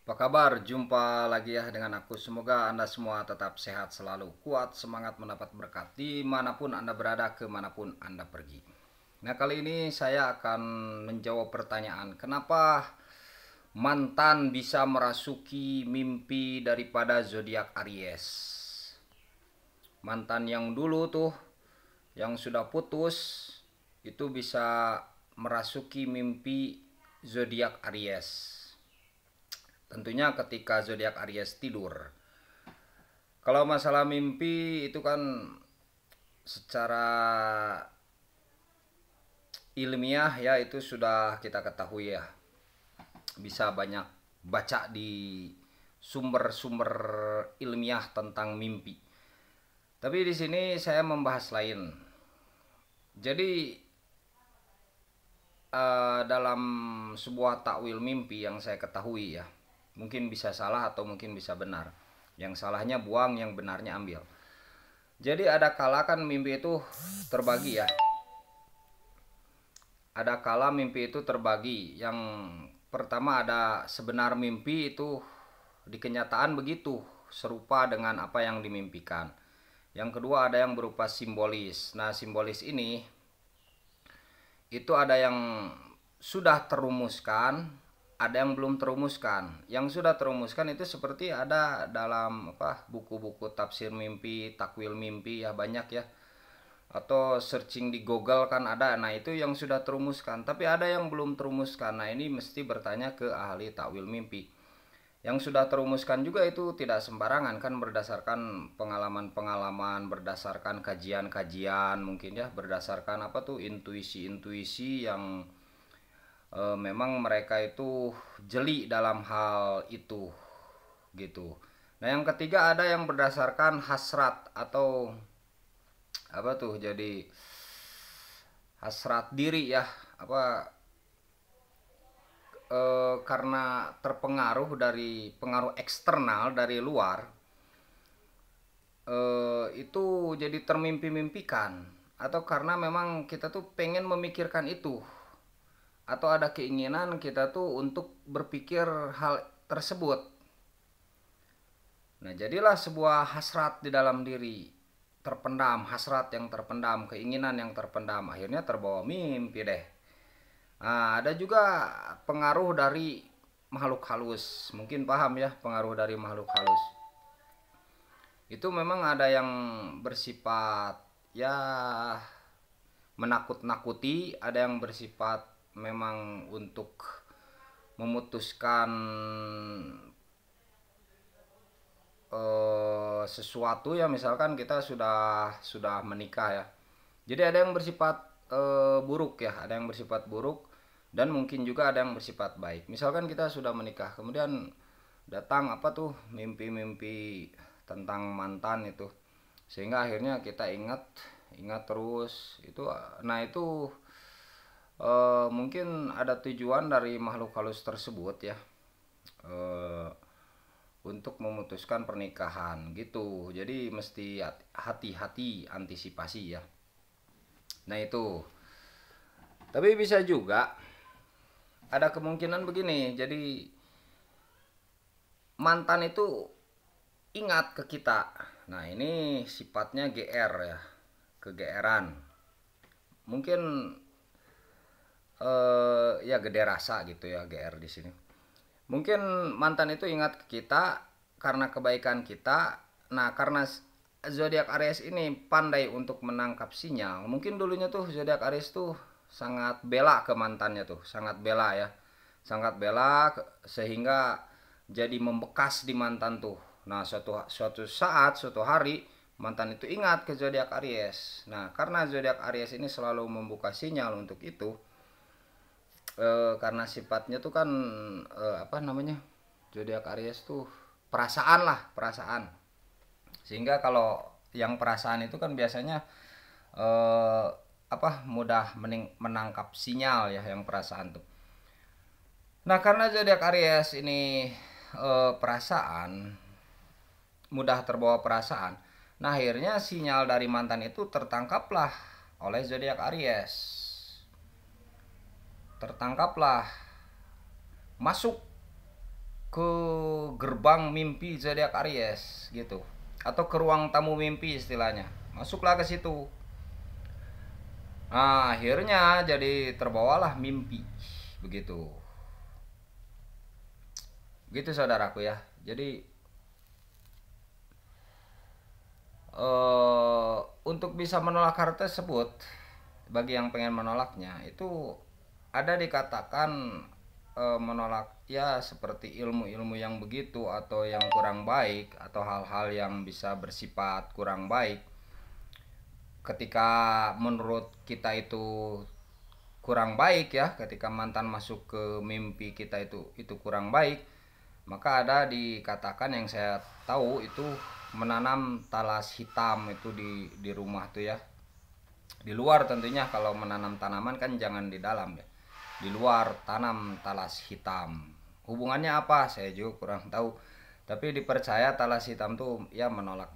Apa kabar? Jumpa lagi ya dengan aku. Semoga Anda semua tetap sehat selalu, kuat, semangat mendapat berkat dimanapun Anda berada, kemanapun Anda pergi. Nah, kali ini saya akan menjawab pertanyaan, kenapa mantan bisa merasuki mimpi daripada zodiak Aries? Mantan yang dulu tuh, yang sudah putus, itu bisa merasuki mimpi zodiak Aries. Tentunya ketika zodiak Aries tidur. Kalau masalah mimpi itu kan secara ilmiah ya itu sudah kita ketahui ya. Bisa banyak baca di sumber-sumber ilmiah tentang mimpi. Tapi di sini saya membahas lain. Jadi dalam sebuah takwil mimpi yang saya ketahui ya, mungkin bisa salah atau mungkin bisa benar. Yang salahnya buang, yang benarnya ambil. Jadi ada kala kan mimpi itu terbagi ya. Ada kala mimpi itu terbagi. Yang pertama ada sebenar mimpi itu di kenyataan begitu serupa dengan apa yang dimimpikan. Yang kedua ada yang berupa simbolis. Nah, simbolis ini itu ada yang sudah terumuskan, ada yang belum terumuskan. Yang sudah terumuskan itu seperti ada dalam buku-buku tafsir mimpi, takwil mimpi ya banyak ya. Atau searching di Google kan ada. Nah, itu yang sudah terumuskan, tapi ada yang belum terumuskan. Nah, ini mesti bertanya ke ahli takwil mimpi. Yang sudah terumuskan juga itu tidak sembarangan kan, berdasarkan pengalaman-pengalaman, berdasarkan kajian-kajian mungkin ya, berdasarkan apa tuh intuisi-intuisi yang memang mereka itu jeli dalam hal itu gitu. Nah, yang ketiga ada yang berdasarkan hasrat atau apa tuh, jadi hasrat diri ya, apa karena terpengaruh dari pengaruh eksternal dari luar, itu jadi termimpi-mimpikan, atau karena memang kita tuh pengen memikirkan itu, atau ada keinginan kita tuh untuk berpikir hal tersebut. Nah, jadilah sebuah hasrat di dalam diri, terpendam, hasrat yang terpendam, keinginan yang terpendam, akhirnya terbawa mimpi deh. Nah, ada juga pengaruh dari makhluk halus. Mungkin paham ya pengaruh dari makhluk halus. Itu memang ada yang bersifat ya menakut-nakuti, ada yang bersifat memang untuk memutuskan sesuatu ya, misalkan kita sudah menikah ya. Jadi ada yang bersifat buruk ya, ada yang bersifat buruk dan mungkin juga ada yang bersifat baik. Misalkan kita sudah menikah, kemudian datang apa tuh mimpi-mimpi tentang mantan itu, sehingga akhirnya kita ingat ingat terus itu. Nah, itu mungkin ada tujuan dari makhluk halus tersebut ya, eh, untuk memutuskan pernikahan gitu. Jadi mesti hati-hati, antisipasi ya. Nah, itu. Tapi bisa juga ada kemungkinan begini. Jadi mantan itu ingat ke kita. Nah, ini sifatnya GR ya. Kegeeran. Mungkin ya gede rasa gitu ya GR di sini. Mungkin mantan itu ingat ke kita karena kebaikan kita. Nah, karena zodiak Aries ini pandai untuk menangkap sinyal. Mungkin dulunya tuh zodiak Aries tuh sangat bela ke mantannya tuh, sangat bela ya. Sangat bela sehingga jadi membekas di mantan tuh. Nah, suatu saat, suatu hari mantan itu ingat ke zodiak Aries. Nah, karena zodiak Aries ini selalu membuka sinyal untuk itu, karena sifatnya tuh kan apa namanya, zodiak Aries tuh perasaan lah, perasaan. Sehingga kalau yang perasaan itu kan biasanya eh, mudah menangkap sinyal ya, yang perasaan tuh. Nah, karena zodiak Aries ini perasaan, mudah terbawa perasaan. Nah, akhirnya sinyal dari mantan itu tertangkaplah oleh zodiak Aries. Tertangkaplah, masuk ke gerbang mimpi zodiak Aries gitu, atau ke ruang tamu mimpi istilahnya. Masuklah ke situ. Nah, akhirnya jadi terbawalah mimpi begitu. Gitu saudaraku ya. Jadi untuk bisa menolak hal tersebut, bagi yang pengen menolaknya itu ada dikatakan menolak ya seperti ilmu-ilmu yang begitu atau yang kurang baik atau hal-hal yang bisa bersifat kurang baik. Ketika menurut kita itu kurang baik ya, ketika mantan masuk ke mimpi kita itu kurang baik, maka ada dikatakan yang saya tahu itu menanam talas hitam itu di rumah tuh ya. Di luar tentunya, kalau menanam tanaman kan jangan di dalam ya. Di luar tanam talas hitam. Hubungannya apa? Saya juga kurang tahu. Tapi dipercaya talas hitam tuh ya menolak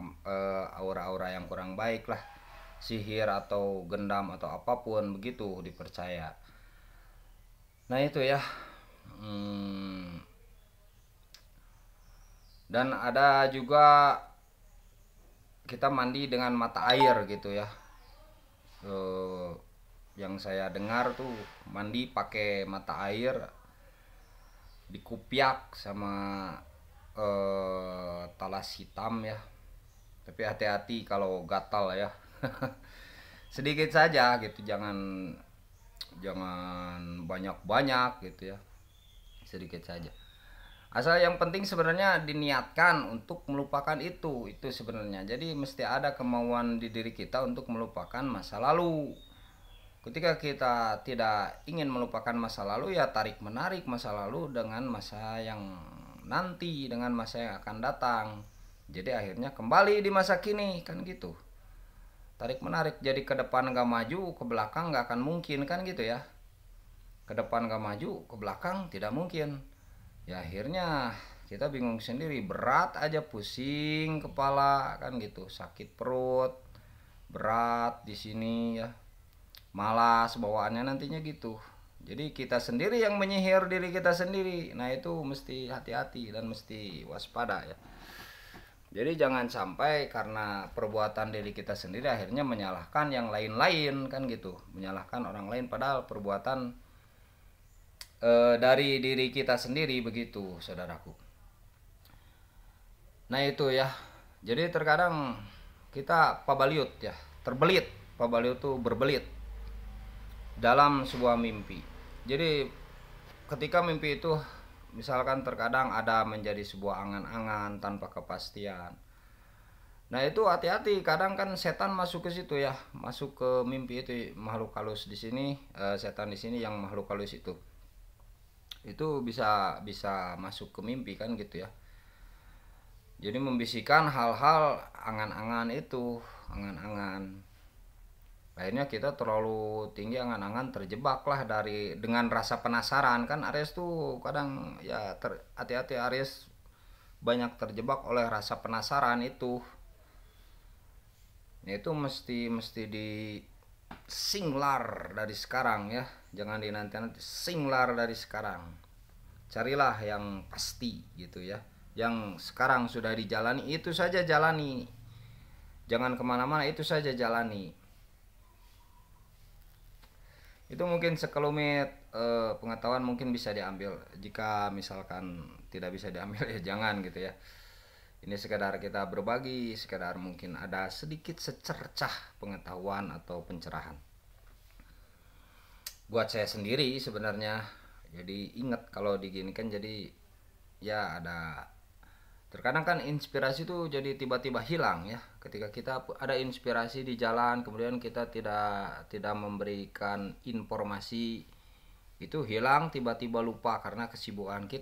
aura-aura yang kurang baik lah. Sihir atau gendam atau apapun begitu dipercaya. Nah itu ya. Dan ada juga kita mandi dengan mata air gitu ya. Yang saya dengar tuh mandi pakai mata air, dikupiak sama talas hitam ya. Tapi hati-hati kalau gatal ya. Sedikit saja gitu, jangan banyak-banyak gitu ya. Sedikit saja. Asal yang penting sebenarnya diniatkan untuk melupakan itu sebenarnya. Jadi mesti ada kemauan di diri kita untuk melupakan masa lalu. Ketika kita tidak ingin melupakan masa lalu, ya tarik menarik masa lalu dengan masa yang nanti, dengan masa yang akan datang. Jadi akhirnya kembali di masa kini kan gitu. Tarik menarik, jadi ke depan gak maju, ke belakang gak akan mungkin kan gitu ya. Ke depan gak maju, ke belakang tidak mungkin. Ya akhirnya kita bingung sendiri, berat aja, pusing kepala kan gitu, sakit perut, berat di sini ya, malas bawaannya nantinya gitu. Jadi kita sendiri yang menyihir diri kita sendiri. Nah itu mesti hati-hati dan mesti waspada ya. Jadi jangan sampai karena perbuatan diri kita sendiri akhirnya menyalahkan yang lain-lain kan gitu, menyalahkan orang lain padahal perbuatan dari diri kita sendiri begitu saudaraku. Nah itu ya, jadi terkadang kita pabaliut ya, terbelit. Pabaliut tuh berbelit dalam sebuah mimpi. Jadi ketika mimpi itu misalkan terkadang ada menjadi sebuah angan-angan tanpa kepastian. Nah itu hati-hati, kadang kan setan masuk ke situ ya, masuk ke mimpi itu, makhluk halus di sini, setan di sini yang makhluk halus itu bisa masuk ke mimpi kan gitu ya. Jadi membisikkan hal-hal angan-angan itu, angan-angan. Akhirnya kita terlalu tinggi angan-angan, terjebak lah dengan rasa penasaran kan. Aries tuh kadang ya hati-hati, Aries banyak terjebak oleh rasa penasaran itu. Itu mesti di singlar dari sekarang ya, jangan dinanti-nanti, singlar dari sekarang. Carilah yang pasti gitu ya, yang sekarang sudah dijalani itu saja jalani, jangan kemana-mana, itu saja jalani. Itu mungkin sekelumit pengetahuan mungkin bisa diambil. Jika misalkan tidak bisa diambil ya jangan gitu ya. Ini sekedar kita berbagi, sekedar mungkin ada sedikit secercah pengetahuan atau pencerahan buat saya sendiri sebenarnya. Jadi ingat kalau diginikan, jadi ya ada, terkadang kan inspirasi itu jadi tiba-tiba hilang ya. Ketika kita ada inspirasi di jalan, kemudian kita tidak memberikan informasi, itu hilang, tiba-tiba lupa karena kesibukan kita.